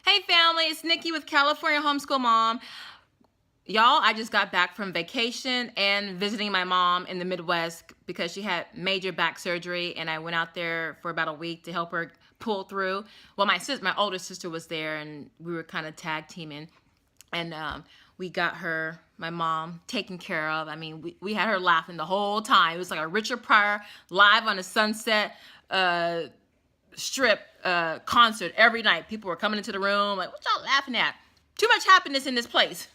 Hey family, it's Nikki with California Homeschool Mom. Y'all, I just got back from vacation and visiting my mom in the Midwest because she had major back surgery, and I went out there for about a week to help her pull through. Well, my older sister was there, and we were kind of tag teaming, and we got her, my mom, taken care of. I mean, we had her laughing the whole time. It was like a Richard Pryor live on a Sunset Strip concert every night. People were coming into the room like, what y'all laughing at? Too much happiness in this place.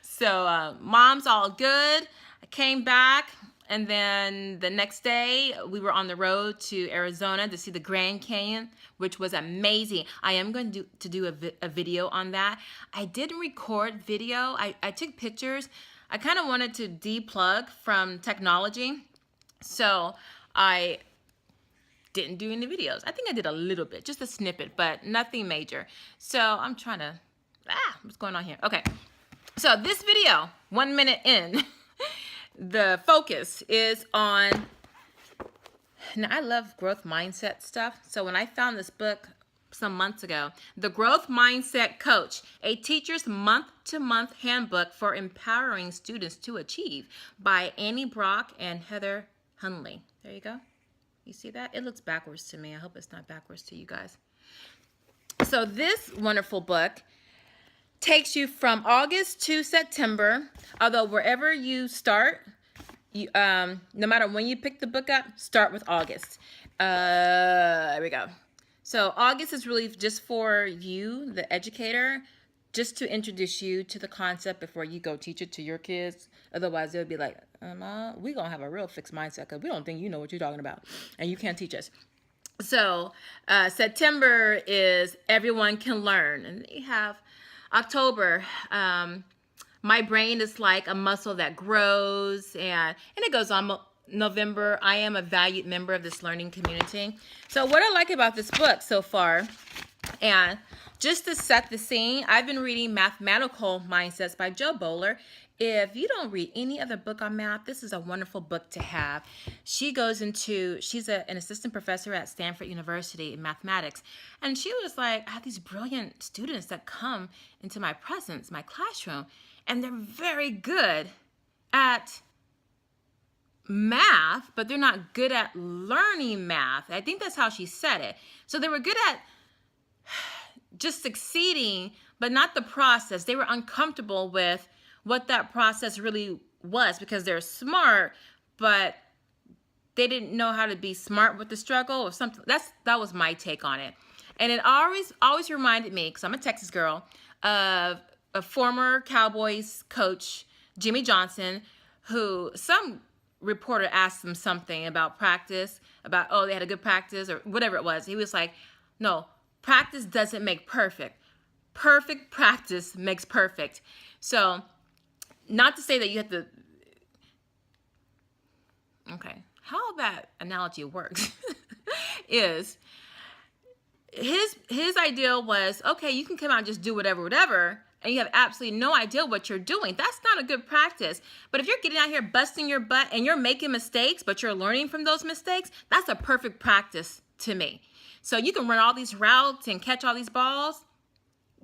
So mom's all good. I came back, and then the next day we were on the road to Arizona to see the Grand Canyon, which was amazing. I am going to do a video on that. I didn't record video. I took pictures. I kind of wanted to deplug from technology, so I didn't do any videos. I think I did a little bit, just a snippet, but nothing major. So I'm trying to, what's going on here? Okay, so this video, 1 minute in, the focus is on, now I love growth mindset stuff. So when I found this book some months ago, The Growth Mindset Coach, a teacher's month-to-month handbook for empowering students to achieve, by Annie Brock and Heather Hunley. There you go. You see that? It looks backwards to me. I hope it's not backwards to you guys. So this wonderful book takes you from August to September, although wherever you start, you, no matter when you pick the book up, start with August. There we go. So August is really just for you, the educator, just to introduce you to the concept before you go teach it to your kids. Otherwise, they'll be like, we're going to have a real fixed mindset because we don't think you know what you're talking about and you can't teach us. So September is Everyone Can Learn. And you have October, My Brain is Like a Muscle That Grows. And it goes on. November, I Am a Valued Member of This Learning Community. So what I like about this book so far, and just to set the scene, I've been reading Mathematical Mindsets by Joe Bowler. If you don't read any other book on math, this is a wonderful book to have. She goes into, she's an assistant professor at Stanford University in mathematics. And she was like, I have these brilliant students that come into my presence, my classroom, and they're very good at math, but they're not good at learning math. I think that's how she said it. So they were good at just succeeding, but not the process. They were uncomfortable with what that process really was because they're smart, but they didn't know how to be smart with the struggle or something. That was my take on it. And it always reminded me, because I'm a Texas girl, of a former Cowboys coach, Jimmy Johnson, who some reporter asked him something about practice, about, oh, they had a good practice or whatever it was. He was like, no, practice doesn't make perfect. Perfect practice makes perfect. So not to say that you have to, okay, how that analogy works is his idea was, okay, you can come out and just do whatever, and you have absolutely no idea what you're doing. That's not a good practice. But if you're getting out here busting your butt and you're making mistakes, but you're learning from those mistakes, that's a perfect practice to me. So you can run all these routes and catch all these balls.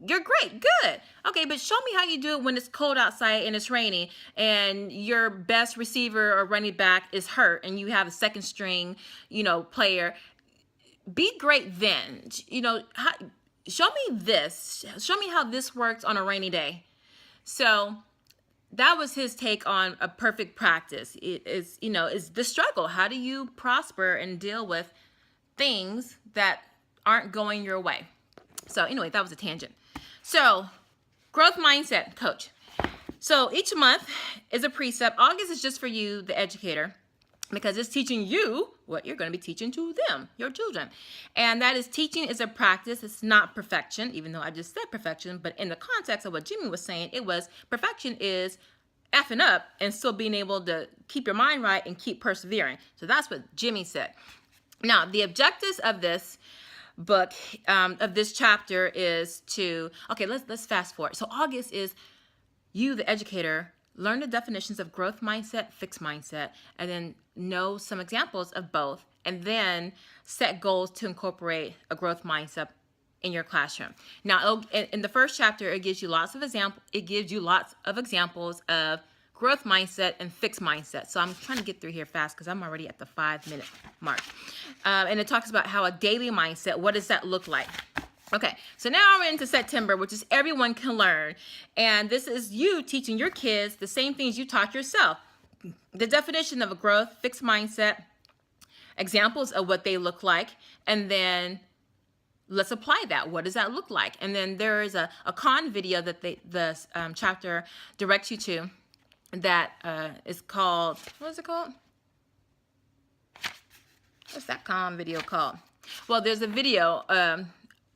You're great, good. Okay, but show me how you do it when it's cold outside and it's raining and your best receiver or running back is hurt and you have a second string, player. Be great then. Show me this. Show me how this works on a rainy day. So that was his take on a perfect practice. It is, is the struggle. How do you prosper and deal with things that aren't going your way? So anyway, that was a tangent. So growth mindset coach. So each month is a precept. August is just for you, the educator, because it's teaching you what you're going to be teaching to them, your children. And that is, teaching is a practice. It's not perfection, even though I just said perfection. But in the context of what Jimmy was saying, it was perfection is effing up and still being able to keep your mind right and keep persevering. So that's what Jimmy said. Now, the objectives of this book, of this chapter is to, okay, let's fast forward. So August is you, the educator, learn the definitions of growth mindset, fixed mindset, and then know some examples of both, and then set goals to incorporate a growth mindset in your classroom. Now, in the first chapter, it gives you lots of examples of growth mindset and fixed mindset. So I'm trying to get through here fast because I'm already at the 5-minute mark. And it talks about how a daily mindset, what does that look like? Okay, so now we're into September, which is everyone can learn. And this is you teaching your kids the same things you taught yourself. The definition of a growth, fixed mindset, examples of what they look like, and then let's apply that. What does that look like? And then there is a con video that the chapter directs you to that is called, what is it called? What's that con video called? Well, there's a video,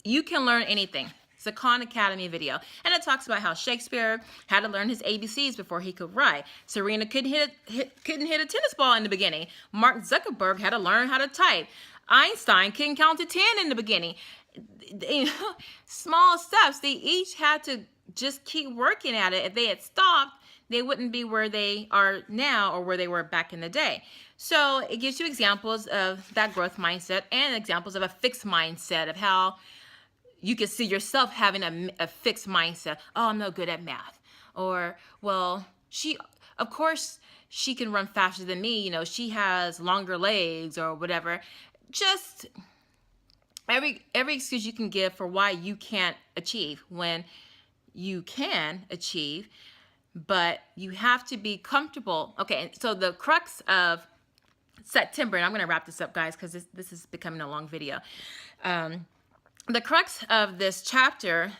You Can Learn Anything. It's a Khan Academy video. And it talks about how Shakespeare had to learn his ABCs before he could write. Serena couldn't hit a tennis ball in the beginning. Mark Zuckerberg had to learn how to type. Einstein couldn't count to 10 in the beginning. Small steps. They each had to just keep working at it. If they had stopped, they wouldn't be where they are now or where they were back in the day. So it gives you examples of that growth mindset and examples of a fixed mindset of how you can see yourself having a fixed mindset. Oh, I'm no good at math. Or, well, of course, she can run faster than me. You know, she has longer legs or whatever. Just every excuse you can give for why you can't achieve when you can achieve, but you have to be comfortable. Okay, so the crux of September, and I'm going to wrap this up, guys, because this is becoming a long video. The crux of this chapter,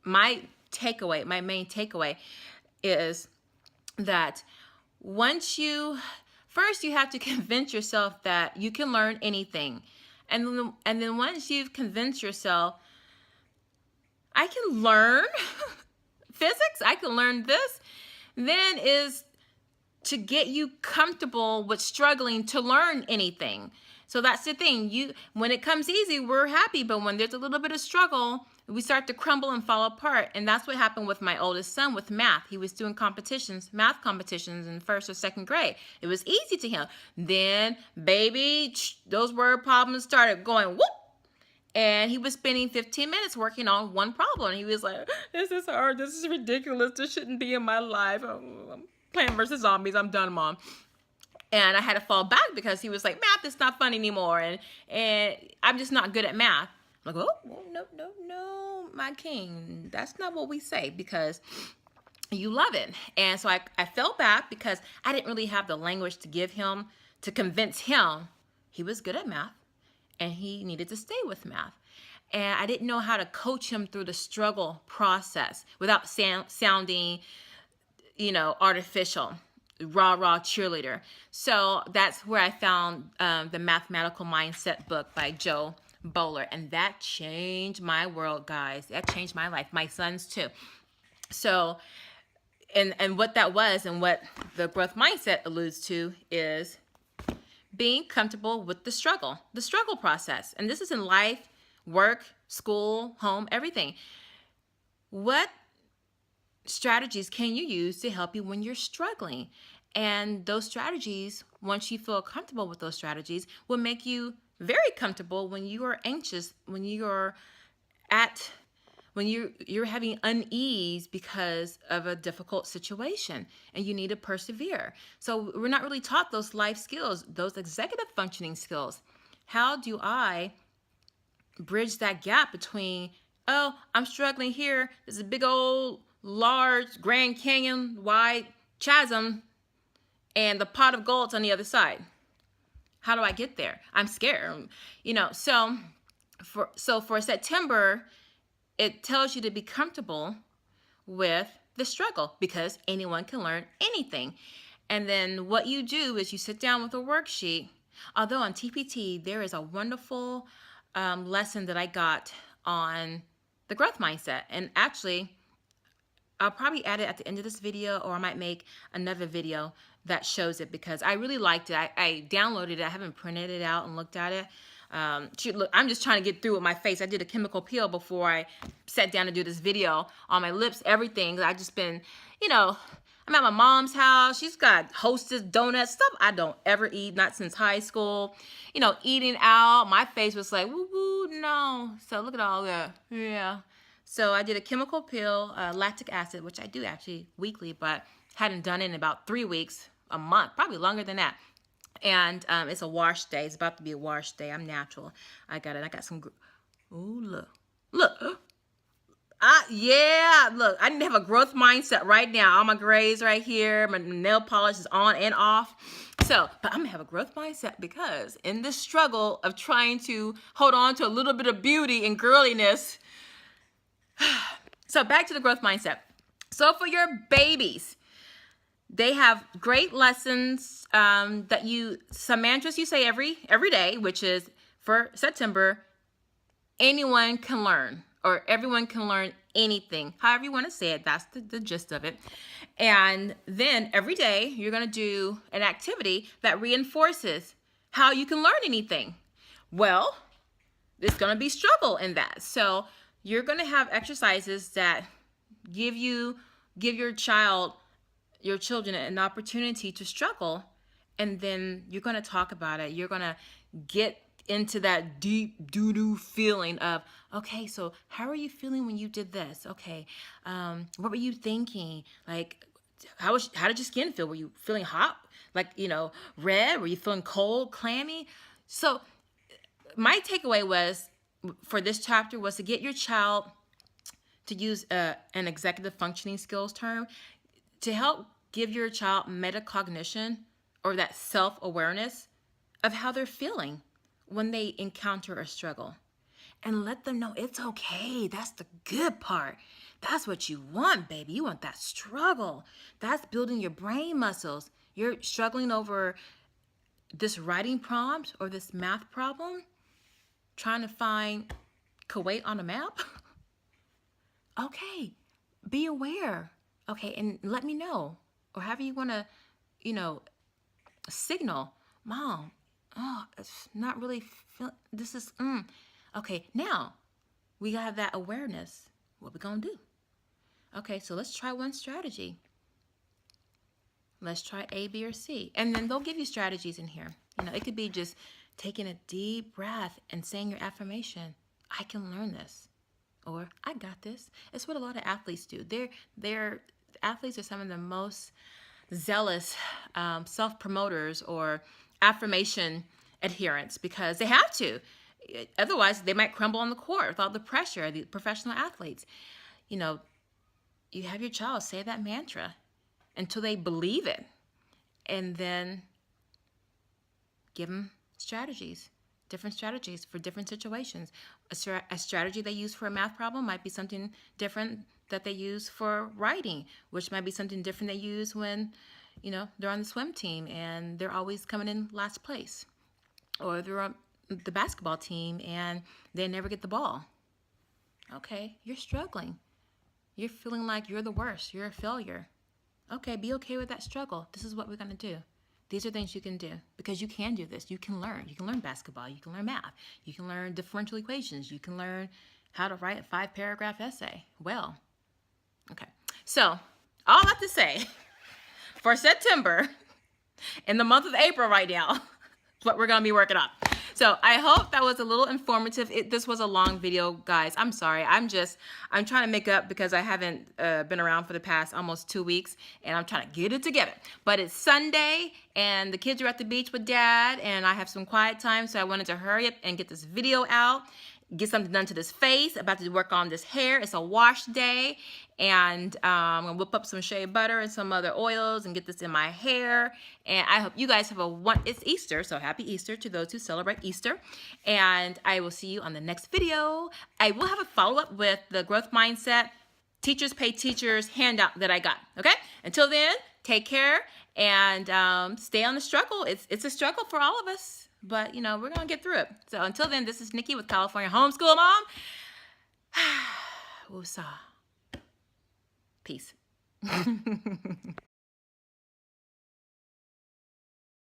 my main takeaway is that first you have to convince yourself that you can learn anything. And then once you've convinced yourself, I can learn physics, I can learn this, then is to get you comfortable with struggling to learn anything. So that's the thing. When it comes easy, we're happy, but when there's a little bit of struggle, we start to crumble and fall apart. And that's what happened with my oldest son with math. He was doing math competitions in 1st or 2nd grade. It was easy to him. Then, baby, those word problems started going whoop. And he was spending 15 minutes working on one problem. And he was like, this is hard. This is ridiculous. This shouldn't be in my life. I'm Plants vs. Zombies. I'm done, Mom. And I had to fall back because he was like, math is not fun anymore. And I'm just not good at math. I'm like, oh, no, my king. That's not what we say because you love it. And so I fell back because I didn't really have the language to give him, to convince him he was good at math and he needed to stay with math. And I didn't know how to coach him through the struggle process without sounding, artificial. Rah cheerleader. So that's where I found the Mathematical Mindset book by Joe Bowler, and that changed my world, guys. That changed my life, my son's too. So and what that was and what the growth mindset alludes to is being comfortable with the struggle process. And this is in life, work, school, home, everything. What strategies can you use to help you when you're struggling? And those strategies, once you feel comfortable with those strategies, will make you very comfortable when you are anxious, when you're having unease because of a difficult situation and you need to persevere. So we're not really taught those life skills, those executive functioning skills. How do I bridge that gap between, oh, I'm struggling here, there's a big old large Grand Canyon wide chasm and the pot of gold's on the other side. How do I get there? I'm scared. So for September, it tells you to be comfortable with the struggle because anyone can learn anything. And then what you do is you sit down with a worksheet. Although on TPT, there is a wonderful lesson that I got on the growth mindset. And actually, I'll probably add it at the end of this video, or I might make another video that shows it because I really liked it. I downloaded it. I haven't printed it out and looked at it. Look, I'm just trying to get through with my face. I did a chemical peel before I sat down to do this video on my lips, everything. I just been, I'm at my mom's house. She's got Hostess donuts, stuff I don't ever eat, not since high school. Eating out. My face was like, woo, no. So look at all that. Yeah. So I did a chemical peel, lactic acid, which I do actually weekly, but hadn't done it in about 3 weeks, a month, probably longer than that. And it's a wash day. It's about to be a wash day. I'm natural. I got it. I got some. Oh, look. Look. Yeah, look, I need to have a growth mindset right now. All my grays right here. My nail polish is on and off. So, but I'm going to have a growth mindset because in this struggle of trying to hold on to a little bit of beauty and girliness. So back to the growth mindset. So for your babies, they have great lessons that some mantras you say every day, which is for September, anyone can learn. Or everyone can learn anything. However you want to say it, that's the gist of it. And then every day, you're going to do an activity that reinforces how you can learn anything. Well, there's going to be struggle in that. So you're going to have exercises that give your children an opportunity to struggle. And then you're going to talk about it. You're going to get into that deep doo-doo feeling of, okay, so how are you feeling when you did this? Okay, what were you thinking? Like, how did your skin feel? Were you feeling hot? Like, red? Were you feeling cold, clammy? So my takeaway was, for this chapter, was to get your child to use an executive functioning skills term to help give your child metacognition, or that self-awareness of how they're feeling when they encounter a struggle, and let them know it's okay. That's the good part. That's what you want, baby. You want that struggle. That's building your brain muscles. You're struggling over this writing prompt or this math problem, trying to find Kuwait on a map. Okay, be aware. Okay, and let me know, or however you want to, signal, Mom, oh, it's not really, this is, Okay, now we have that awareness. What we gonna do? Okay, so let's try one strategy. Let's try A, B, or C. And then they'll give you strategies in here. It could be just taking a deep breath and saying your affirmation. I can learn this. Or I got this. It's what a lot of athletes do. Athletes are some of the most zealous self-promoters or affirmation adherents, because they have to. Otherwise, they might crumble on the court with all the pressure of the professional athletes. You have your child say that mantra until they believe it, and then give them strategies, different strategies for different situations. A strategy they use for a math problem might be something different that they use for writing, which might be something different they use when, they're on the swim team and they're always coming in last place. Or they're on the basketball team and they never get the ball. Okay, you're struggling. You're feeling like you're the worst. You're a failure. Okay, be okay with that struggle. This is what we're going to do. These are things you can do, because you can do this. You can learn. You can learn basketball. You can learn math. You can learn differential equations. You can learn how to write a 5-paragraph essay. Well, okay. So all I have to say, for September, in the month of April right now, what we're going to be working on. So I hope that was a little informative. This was a long video, guys. I'm sorry. I'm trying to make up because I haven't been around for the past almost 2 weeks, and I'm trying to get it together. But it's Sunday, and the kids are at the beach with Dad, and I have some quiet time, so I wanted to hurry up and get this video out, get something done to this face. About to work on this hair. It's a wash day, and I'm gonna whip up some shea butter and some other oils and get this in my hair. And I hope you guys have it's Easter, so happy Easter to those who celebrate Easter. And I will see you on the next video. I will have a follow-up with the growth mindset Teachers Pay Teachers handout that I got. Okay, until then, take care and stay on the struggle. It's a struggle for all of us, but we're gonna get through it. So until then, this is Niki with California Homeschool Mom. Woosah. Peace.